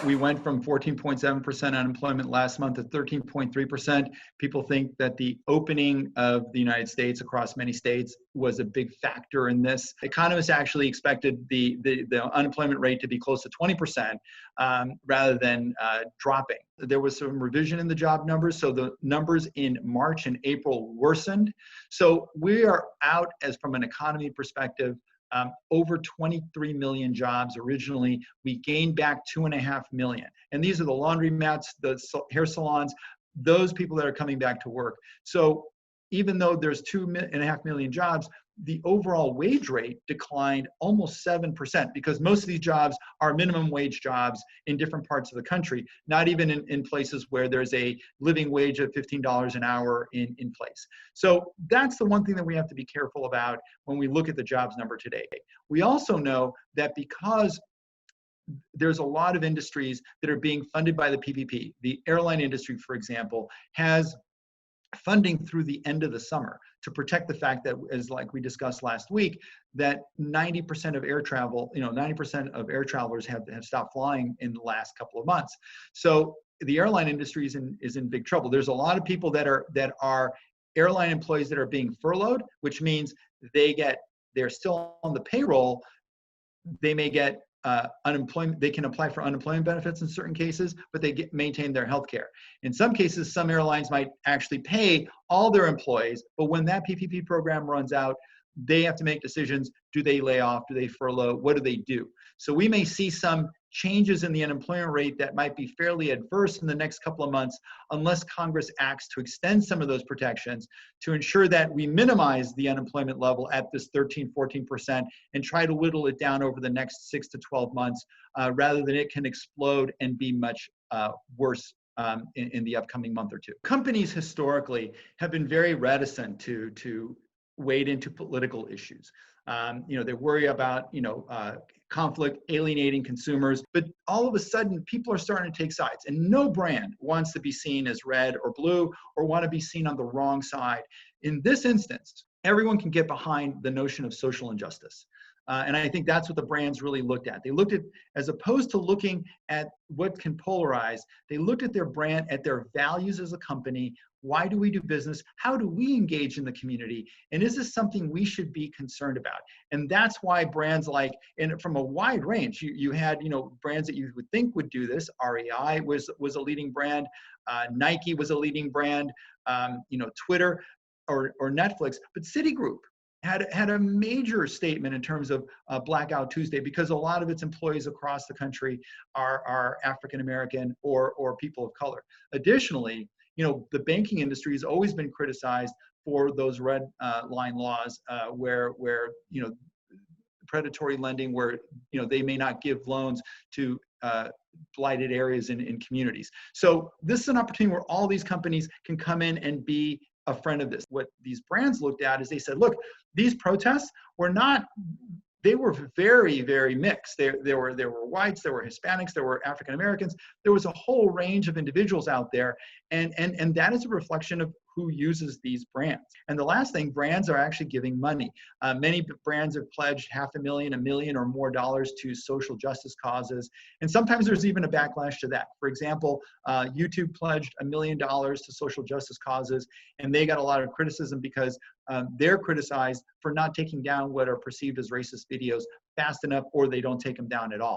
We went from 14.7% unemployment last month to 13.3%. People think that the opening of the United States across many states was a big factor in this. Economists actually expected the unemployment rate to be close to 20% rather than dropping. There was some revision in the job numbers, so the numbers in March and April worsened. So we are out, as from an economy perspective, over 23 million jobs originally. We gained back 2.5 million. And these are the laundromats, the hair salons, those people that are coming back to work. So even though there's 2.5 million jobs, the overall wage rate declined almost 7%, because most of these jobs are minimum wage jobs in different parts of the country, not even in places where there's a living wage of $15 an hour in place. So that's the one thing that we have to be careful about when we look at the jobs number today. We also know that because there's a lot of industries that are being funded by the PPP, the airline industry, for example, has funding through the end of the summer to protect the fact that, as like we discussed last week, that 90% of air travel, 90% of air travelers have stopped flying in the last couple of months. So the airline industry is in big trouble. There's a lot of people that are airline employees that are being furloughed, which means they're still on the payroll. They may get unemployment. They can apply for unemployment benefits in certain cases, but they maintain their health care. In some cases, some airlines might actually pay all their employees, but when that PPP program runs out, they have to make decisions. Do they lay off? Do they furlough? What do they do? So we may see some changes in the unemployment rate that might be fairly adverse in the next couple of months, unless Congress acts to extend some of those protections to ensure that we minimize the unemployment level at this 13-14% and try to whittle it down over the next 6 to 12 months, rather than it can explode and be much worse in the upcoming month or two. Companies historically have been very reticent to wade into political issues. They worry about, conflict, alienating consumers, but all of a sudden people are starting to take sides, and no brand wants to be seen as red or blue or want to be seen on the wrong side. In this instance, everyone can get behind the notion of social injustice. And I think that's what the brands really looked at. They looked at, as opposed to looking at what can polarize, they looked at their brand, at their values as a company. Why do we do business? How do we engage in the community? And is this something we should be concerned about? And that's why brands like, and from a wide range, you had, brands that you would think would do this. REI was a leading brand. Nike was a leading brand. Twitter or Netflix, but Citigroup had a major statement in terms of Blackout Tuesday, because a lot of its employees across the country are African American or people of color. Additionally, the banking industry has always been criticized for those red line laws where predatory lending, where they may not give loans to blighted areas in communities. So this is an opportunity where all these companies can come in and be a friend of this. What these brands looked at is they said, look, these protests they were very, very mixed. There were whites, there were Hispanics, there were African Americans. There was a whole range of individuals out there, and that is a reflection of who uses these brands. And the last thing, brands are actually giving money. Many brands have pledged $500,000, $1 million or more dollars to social justice causes, and sometimes there's even a backlash to that. For example, YouTube pledged $1 million to social justice causes, and they got a lot of criticism because they're criticized for not taking down what are perceived as racist videos fast enough, or they don't take them down at all.